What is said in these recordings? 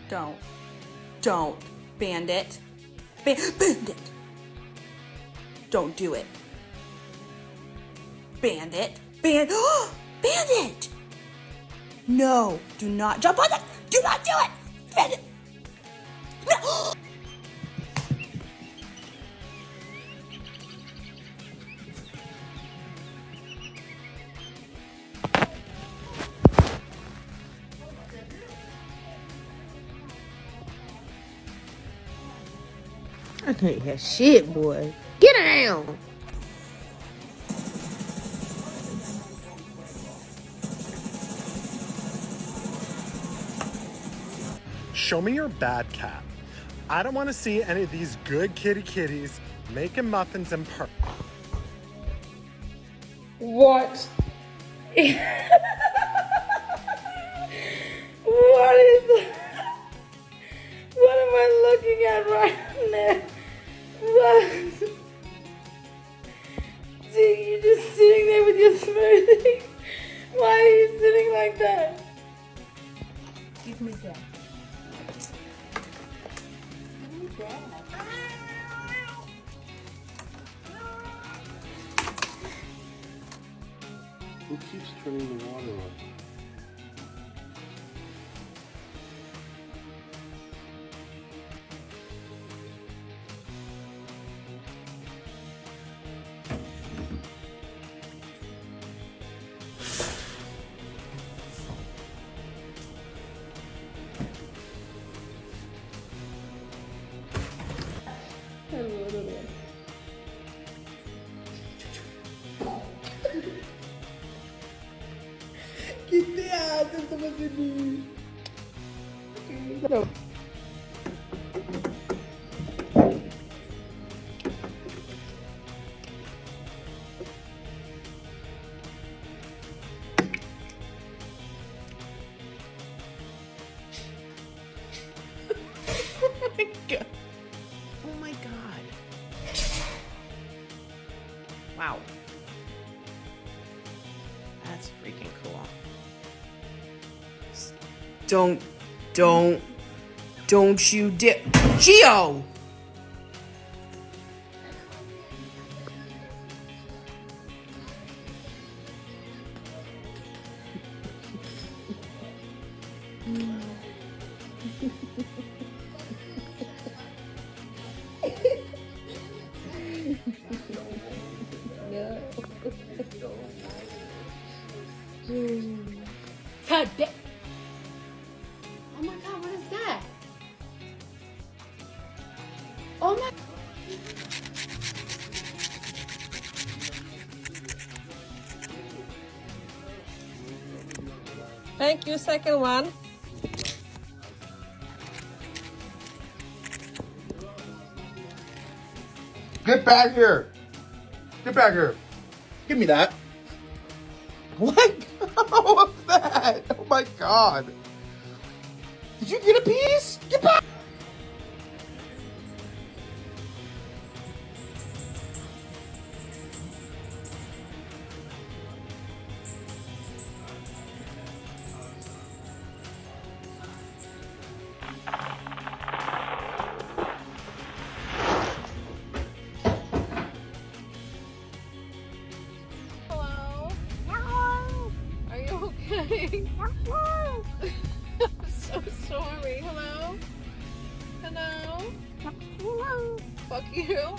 Don't. Don't. Bandit. Bandit. Don't do it. Bandit. Bandit. No. Do not jump on it. Do not do it. Bandit. No. I can't hear shit, boy. Get down! Show me your bad cat. I don't want to see any of these good kitties making muffins and What? What is that? What am I looking at right now? What? See, you're just sitting there with your smoothie. Why are you sitting like that? Give me that. Give me that. Who keeps turning the water on? Que teatro eu tô fazendo isso? Não. Oh my god. Wow. That's freaking cool. Don't you dare. Geo! Today. Oh my god, what is that? Oh my. Thank you, second one. Get back here! Get back here! Give me that. Let go of that! Oh my god! Did you get a piece? Get back! Hello? Are you okay? I'm so sorry. Hello? Hello? Fuck you.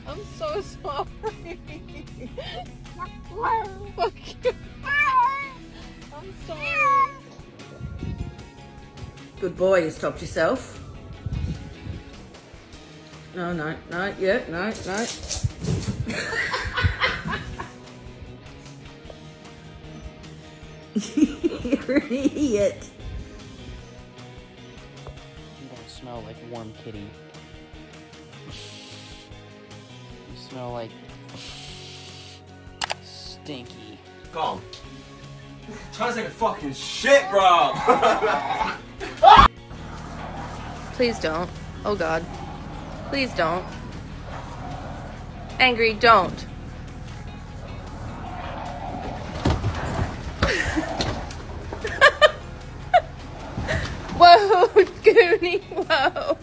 I'm so sorry. Fuck you. I'm sorry. Good boy, you stopped yourself. No, yeah, no. You're an idiot. You don't smell like warm kitty. You smell like stinky. Calm. Trying to take a fucking shit, bro! Please don't. Oh god. Please don't. Angry, don't. happening? Whoa.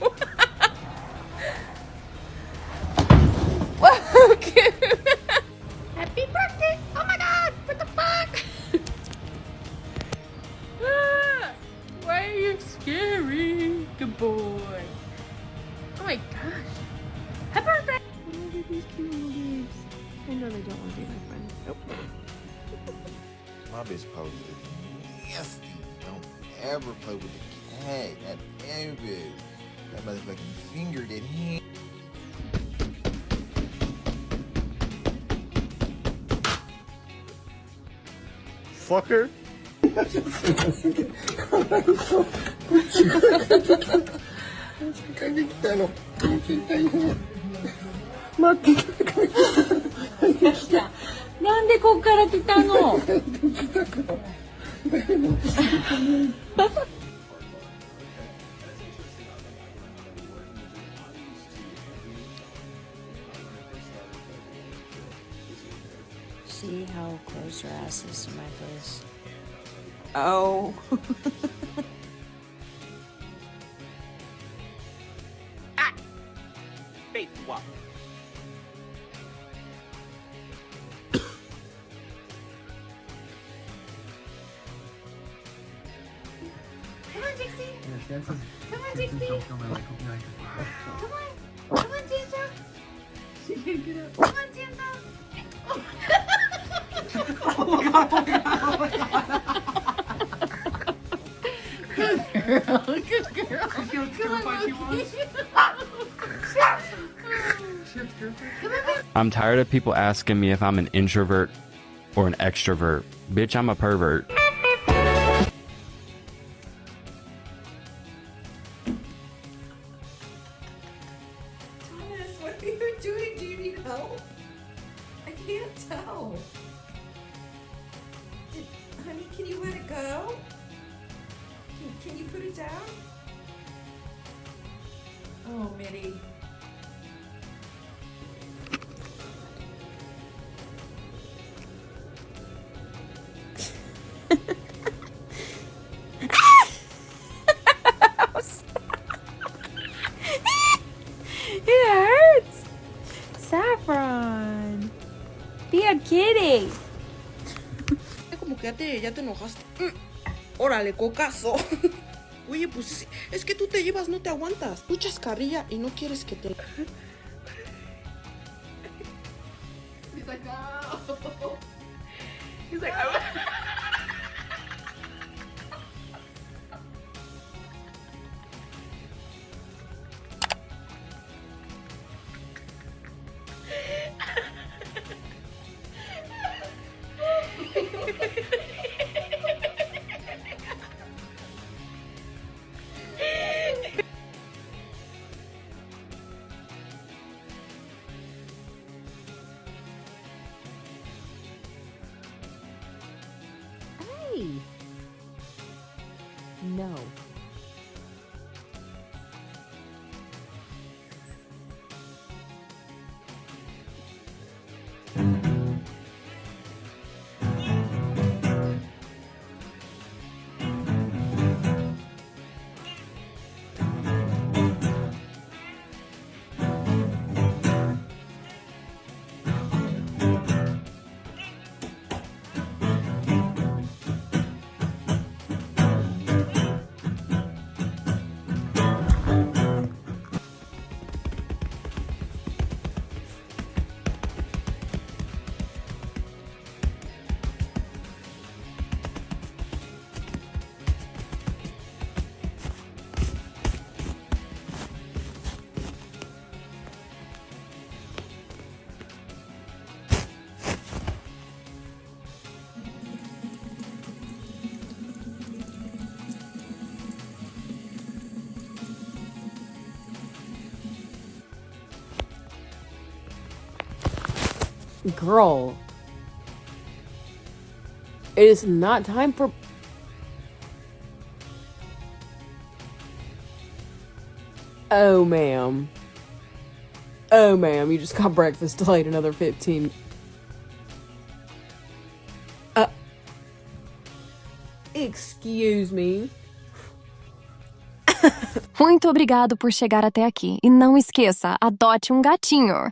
Whoa, cute. Happy birthday. Oh my God. What the fuck? Ah, why are you scary? Good boy. Oh my gosh. Happy birthday. Look at these cute little leaves. I know they don't want to be my friend. Nope. My bitch pose is nasty. Don't ever play with the cat. That ever. That motherfucking finger that hand. Fucker. See how close your ass is to my face? Oh. Faith, what? Come on, Dixie. Come on, Dixie. Come on. Come on, Santa. She can't get up. Come on, Santa. Good girl. Come on, I'm tired of people asking me if I'm an introvert or an extrovert. Bitch, I'm a pervert. Thomas, what are you doing? Do you need help? I can't tell. Honey, can you let it go? Can you put it down? Oh, Mitty. It hurts. Saffron. Be a kitty. Como que ya te enojaste. Órale, cocazo. Oye, pues es que tú te llevas, no te aguantas. Tú chascarrilla y no quieres que te... He's like, oh. He's like, oh. No. Girl, it is not time for... Oh, ma'am. Oh, ma'am, you just got breakfast delayed another 15... Excuse me. Muito obrigado por chegar até aqui. E não esqueça, adote um gatinho.